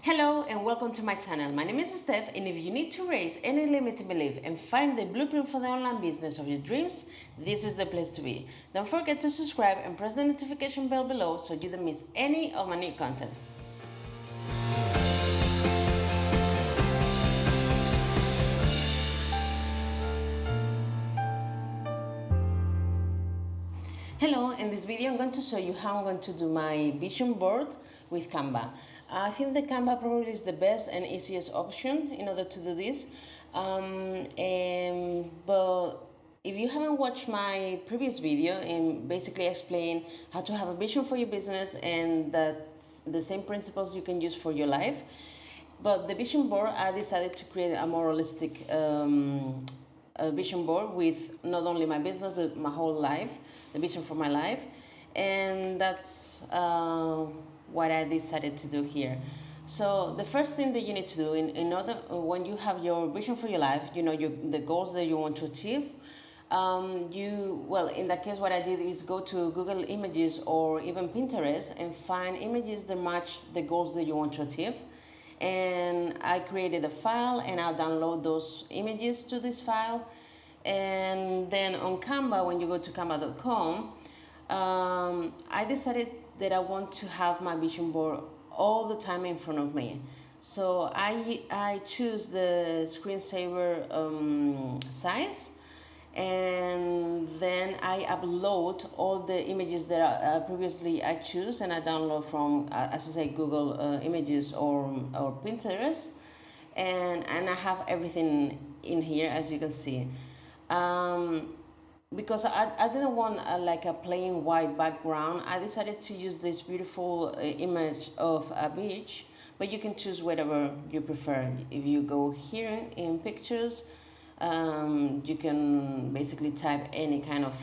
Hello and welcome to my channel. My name is Stef, and if you need to raise any limiting belief and find the blueprint for the online business of your dreams, this is the place to be. Don't forget to subscribe and press the notification bell below so you don't miss any of my new content. Hello, in this video I'm going to show you how I'm going to do my vision board with Canva. I think the Canva probably is the best and easiest option in order to do this. But if you haven't watched my previous video and basically explain how to have a vision for your business, and that's the same principles you can use for your life. But the vision board, I decided to create a more holistic a vision board with not only my business but my whole life, the vision for my life, and that's what I decided to do here. So the first thing that you need to do in order when you have your vision for your life, you know the goals that you want to achieve. In that case, what I did is go to Google Images or even Pinterest and find images that match the goals that you want to achieve. And I created a file and I'll download those images to this file. And then on Canva, when you go to canva.com, I decided that I want to have my vision board all the time in front of me. So I choose the screensaver size, and then I upload all the images that previously I choose, and I download from, as I say, Google Images or Pinterest, and I have everything in here, as you can see. Because I didn't want like a plain white background, I decided to use this beautiful image of a beach, but you can choose whatever you prefer. If you go here in pictures, you can basically type any kind of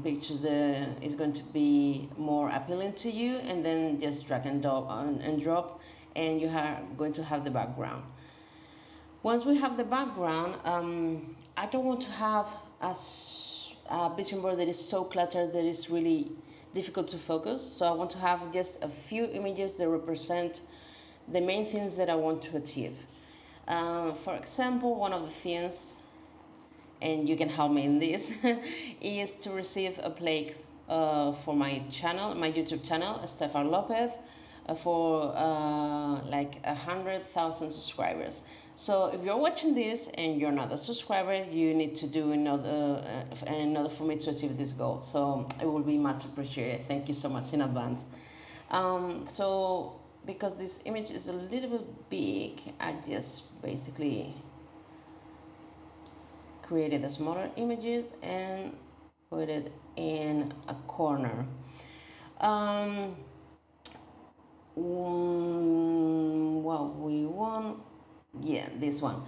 pictures that is going to be more appealing to you, and then just drag and drop, and you are going to have the background. Once we have the background, I don't want to have a vision board that is so cluttered that it's really difficult to focus. So I want to have just a few images that represent the main things that I want to achieve. For example, one of the things, and you can help me in this, is to receive a plaque for my channel, my YouTube channel, Stef Lopez, for like 100,000 subscribers. So if you're watching this and you're not a subscriber, you need to do in order for me to achieve this goal. So it will be much appreciated. Thank you so much in advance. So because this image is a little bit big, I just basically created a smaller images and put it in a corner. What we want, yeah, this one.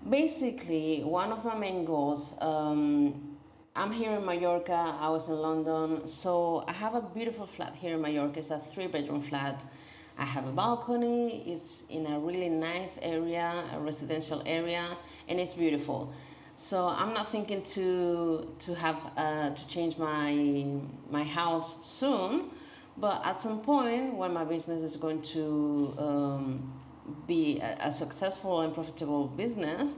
Basically, one of my main goals, I'm here in Mallorca, I was in London, so I have a beautiful flat here in Mallorca. It's a 3-bedroom flat. I have a balcony, it's in a really nice area, a residential area, and it's beautiful. So I'm not thinking to change my house soon, but at some point when my business is going to be a successful and profitable business,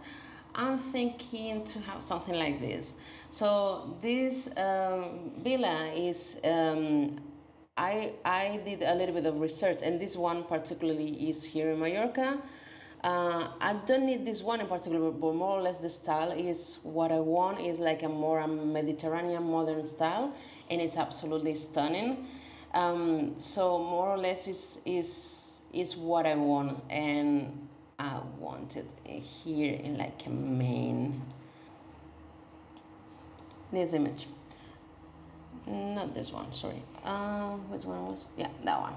I'm thinking to have something like this. So this villa is, I did a little bit of research, and this one particularly is here in Mallorca. I don't need this one in particular, but more or less the style is what I want. Is like a more Mediterranean modern style, and it's absolutely stunning. So more or less is what I want, and I want it here in like a main, this image, not this one, sorry, which one was, yeah, that one.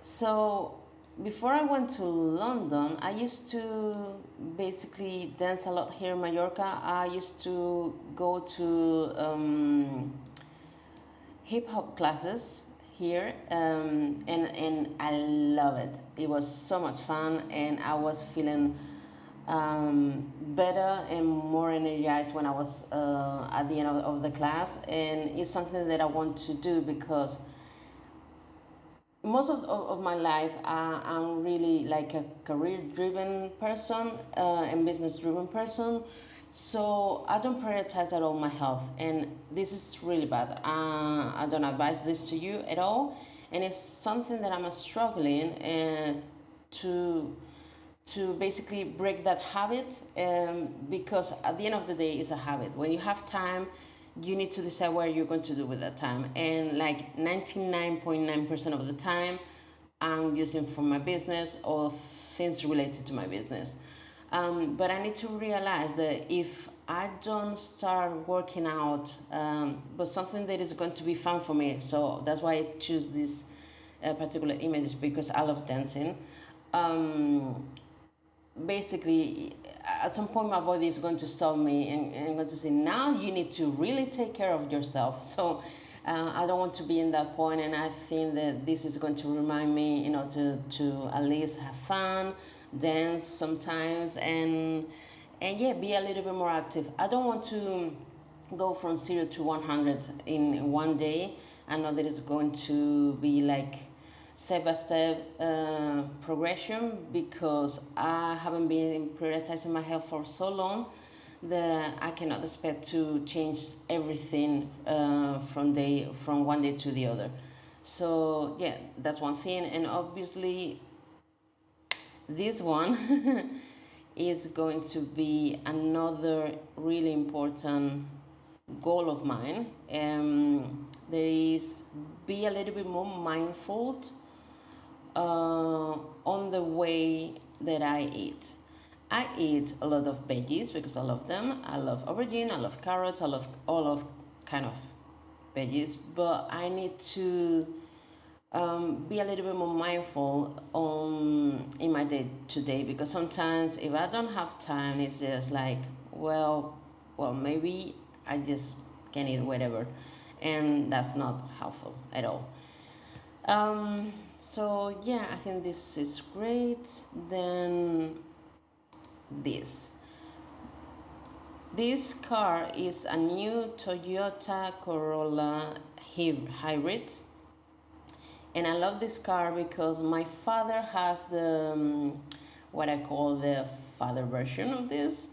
So before I went to London, I used to basically dance a lot here in Mallorca. I used to go to hip hop classes here, and I love it. It was so much fun, and I was feeling better and more energized when I was at the end of the class. And it's something that I want to do because most of my life, I'm really like a career-driven person and business-driven person. So I don't prioritize at all my health, and this is really bad. I don't advise this to you at all, and it's something that I'm struggling to basically break that habit, because at the end of the day it's a habit. When you have time, you need to decide what you're going to do with that time, and like 99.9% of the time I'm using for my business or things related to my business. But I need to realize that if I don't start working out, but something that is going to be fun for me, so that's why I choose this particular image, because I love dancing. um, Basically, at some point my body is going to stop me and going to say, now you need to really take care of yourself. So I don't want to be in that point, and I think that this is going to remind me, to at least have fun, dance sometimes, and yeah, be a little bit more active. I don't want to go from 0 to 100 in one day. I know that it's going to be like step by step progression, because I haven't been prioritizing my health for so long that I cannot expect to change everything from one day to the other. So yeah, that's one thing, and obviously this one is going to be another really important goal of mine. There is be a little bit more mindful on the way that I eat. I eat a lot of veggies because I love them. I love aubergine, I love carrots, I love all of kind of veggies, but I need to be a little bit more mindful on in my day to day, because sometimes if I don't have time, it's just like, well, maybe I just can eat whatever, and that's not helpful at all. So yeah, I think this is great. Then this this car is a new Toyota Corolla hybrid, and I love this car because my father has the what I call the father version of this,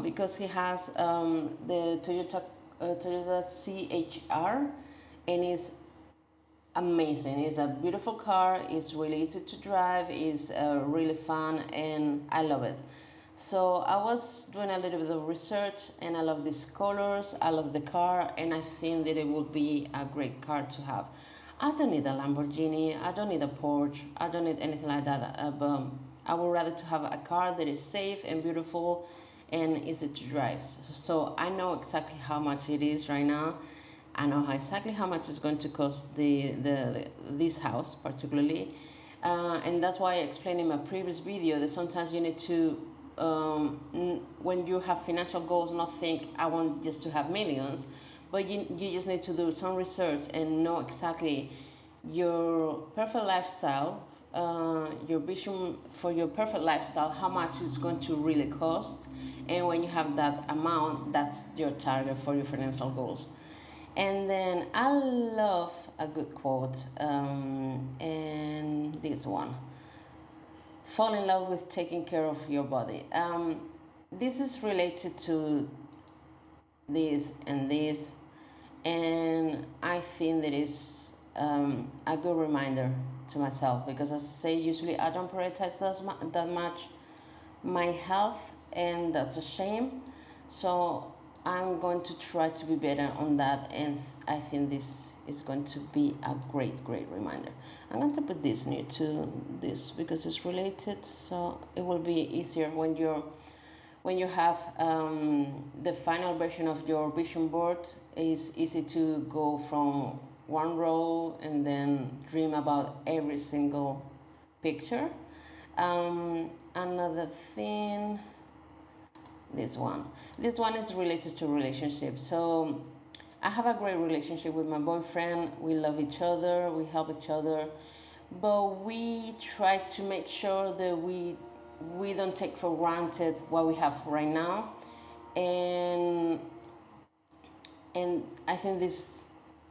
because he has the Toyota CHR, and it's amazing. It's a beautiful car. It's really easy to drive. It's really fun, and I love it. So I was doing a little bit of research, and I love these colors. I love the car, and I think that it would be a great car to have. I don't need a Lamborghini. I don't need a Porsche. I don't need anything like that. But I would rather to have a car that is safe and beautiful and easy to drive. So I know exactly how much it is right now. I know exactly how much it's going to cost this house particularly, and that's why I explained in my previous video that sometimes you need to, when you have financial goals, not think I want just to have millions, but you just need to do some research and know exactly your perfect lifestyle, your vision for your perfect lifestyle, how much it's going to really cost, and when you have that amount, that's your target for your financial goals. And then I love a good quote, and this one: fall in love with taking care of your body. This is related to this and this, and I think that is a good reminder to myself, because as I say, usually I don't prioritize that much my health, and that's a shame. So I'm going to try to be better on that, and I think this is going to be a great reminder. I'm going to put this near to this because it's related, so it will be easier when you have the final version of your vision board. It's easy to go from one row and then dream about every single picture. Another thing, this one. This one is related to relationships. So I have a great relationship with my boyfriend. We love each other, we help each other, but we try to make sure that we don't take for granted what we have right now. And I think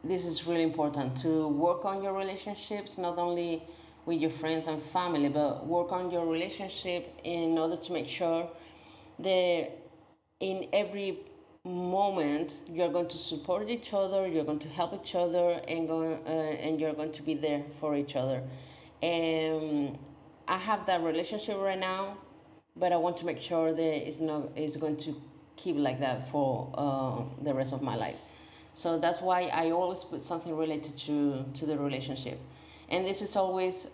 this is really important to work on your relationships, not only with your friends and family, but work on your relationship in order to make sure that in every moment you're going to support each other, you're going to help each other, and you're going to be there for each other. And I have that relationship right now, but I want to make sure that it's going to keep like that for the rest of my life. So that's why I always put something related to the relationship, and this is always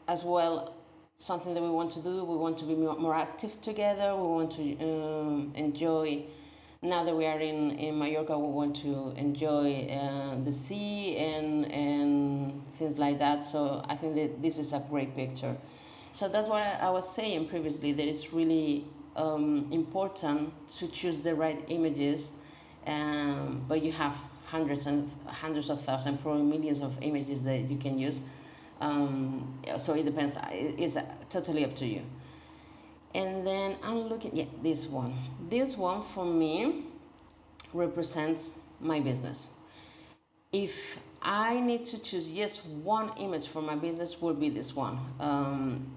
as well something that we want to do. We want to be more active together. We want to enjoy. Now that we are in Mallorca, we want to enjoy the sea and things like that. So I think that this is a great picture. So that's what I was saying previously, that it's really important to choose the right images, but you have hundreds of thousands, probably millions of images that you can use. So it depends. It's totally up to you. And then I'm looking, yeah, this one. This one for me represents my business. If I need to choose just one image for my business, will be this one,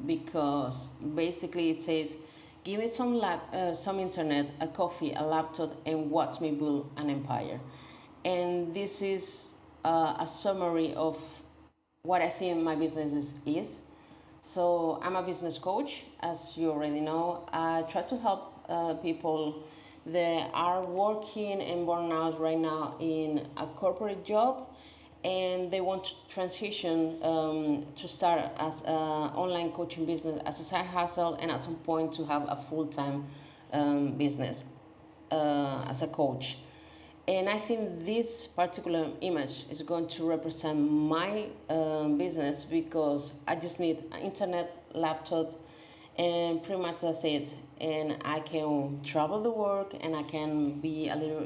because basically it says, "Give me some internet, a coffee, a laptop, and watch me build an empire." And this is a summary of what I think my business is. So I'm a business coach, as you already know. I try to help people that are working and burnout right now in a corporate job, and they want to transition to start as an online coaching business as a side hustle, and at some point to have a full-time business as a coach. And I think this particular image is going to represent my business, because I just need an internet, laptop, and pretty much that's it. And I can travel the work, and I can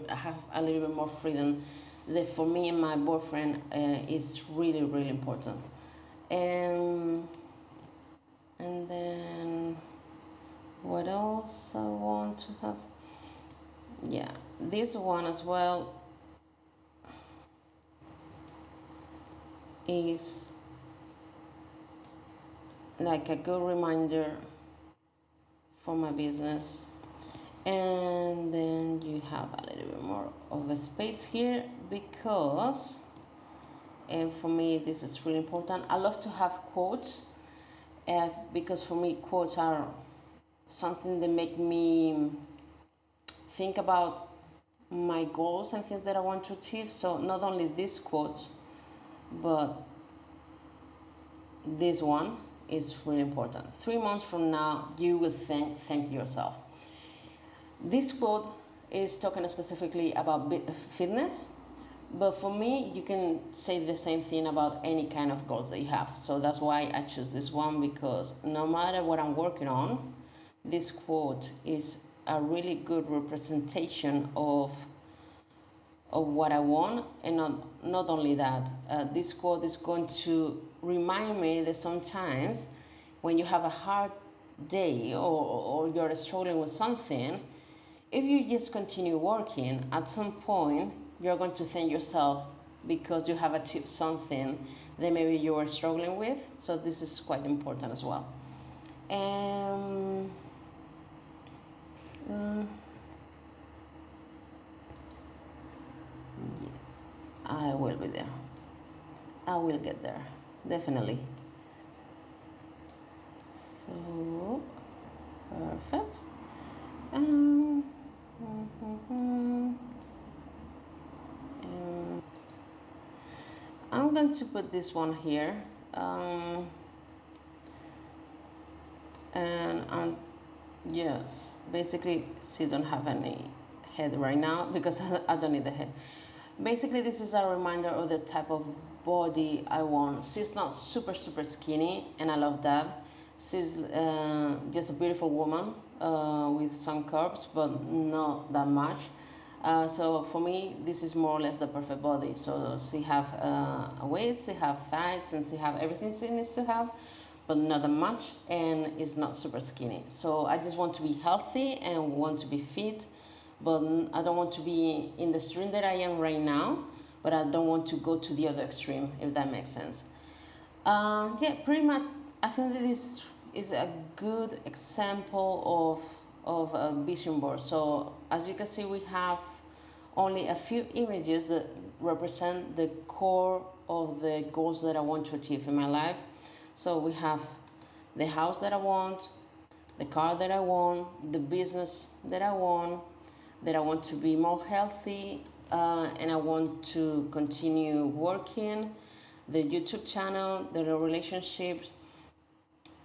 have a little bit more freedom. That for me and my boyfriend is really, really important. And then what else I want to have? Yeah, this one as well is like a good reminder for my business. And then you have a little bit more of a space here, because, and for me this is really important, I love to have quotes, because for me quotes are something that make me think about my goals and things that I want to achieve. So not only this quote, but this one is really important. 3 months from now, you will thank yourself. This quote is talking specifically about fitness, but for me, you can say the same thing about any kind of goals that you have. So that's why I choose this one, because no matter what I'm working on, this quote is a really good representation of what I want. And not only that, this quote is going to remind me that sometimes when you have a hard day, or you're struggling with something, if you just continue working, at some point you're going to thank yourself, because you have achieved something that maybe you were struggling with. So this is quite important as well. Yes, I will be there. I will get there, definitely. So, perfect. I'm going to put this one here. And yes, basically she don't have any head right now, because I don't need the head. Basically, this is a reminder of the type of body I want. She's not super skinny, and I love that. She's just a beautiful woman with some curves, but not that much. So for me, this is more or less the perfect body. So she have a waist, she have thighs, and she have everything she needs to have, but not that much, and it's not super skinny. So I just want to be healthy and want to be fit, but I don't want to be in the stream that I am right now, but I don't want to go to the other extreme, if that makes sense. Yeah, pretty much. I think that this is a good example of a vision board. So as you can see, we have only a few images that represent the core of the goals that I want to achieve in my life. So we have the house that I want, the car that I want, the business that I want to be more healthy, and I want to continue working, the YouTube channel, the relationships,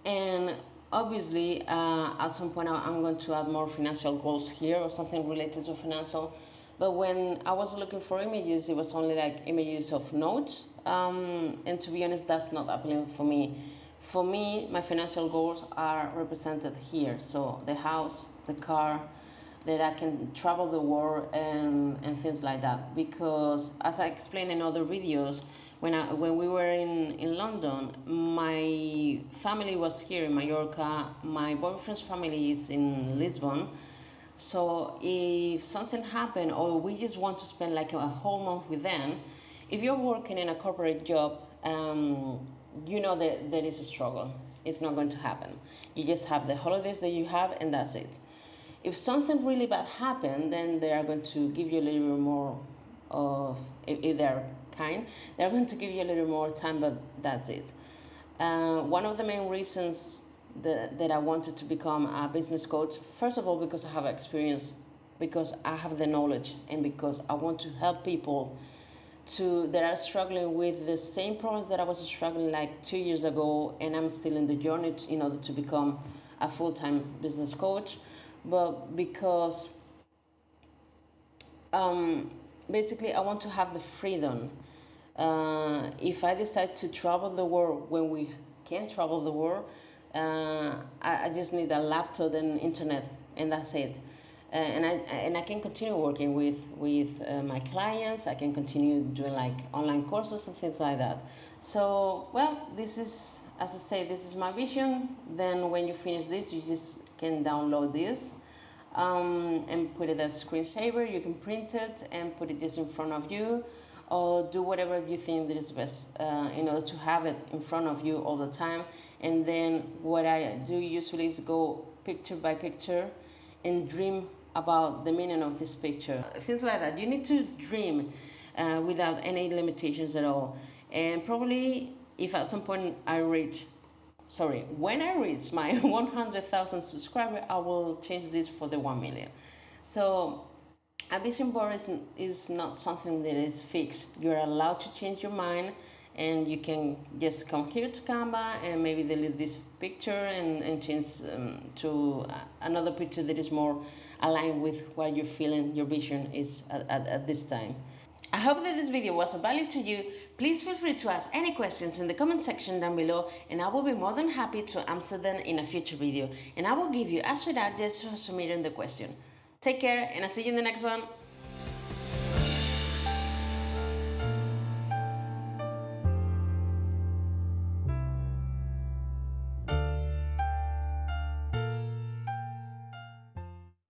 and obviously at some point I'm going to add more financial goals here or something related to financial. But when I was looking for images, it was only like images of notes, and to be honest, that's not appealing for me. For me, my financial goals are represented here. So the house, the car, that I can travel the world and things like that. Because as I explained in other videos, when we were in London, my family was here in Mallorca, my boyfriend's family is in Lisbon. So if something happened or we just want to spend like a whole month with them, if you're working in a corporate job, you know that there is a struggle. It's not going to happen. You just have the holidays that you have and that's it. If something really bad happened, then they are going to give you a little bit more of, if they're kind, they're going to give you a little more time, but that's it. One of the main reasons that I wanted to become a business coach, first of all, because I have experience, because I have the knowledge, and because I want to help people that are struggling with the same problems that I was struggling like 2 years ago, and I'm still in the journey in order to become a full-time business coach. But because basically I want to have the freedom. If I decide to travel the world when we can't travel the world, I just need a laptop and internet, and that's it. And I can continue working with my clients. I can continue doing like online courses and things like that. So, well, this is, as I say, this is my vision. Then when you finish this, you just can download this and put it as screensaver. You can print it and put it just in front of you, or do whatever you think that is best in order to have it in front of you all the time. And then what I do usually is go picture by picture and dream about the meaning of this picture. Things like that. You need to dream without any limitations at all. And probably if at some point when I reach my 100,000 subscribers, I will change this for the 1 million. So a vision board is not something that is fixed. You're allowed to change your mind, and you can just come here to Canva and maybe delete this picture and change to another picture that is more aligned with what you're feeling your vision is at this time. I hope that this video was of value to you. Please feel free to ask any questions in the comment section down below, and I will be more than happy to answer them in a future video. And I will give you a shout out just for submitting the question. Take care, and I'll see you in the next one.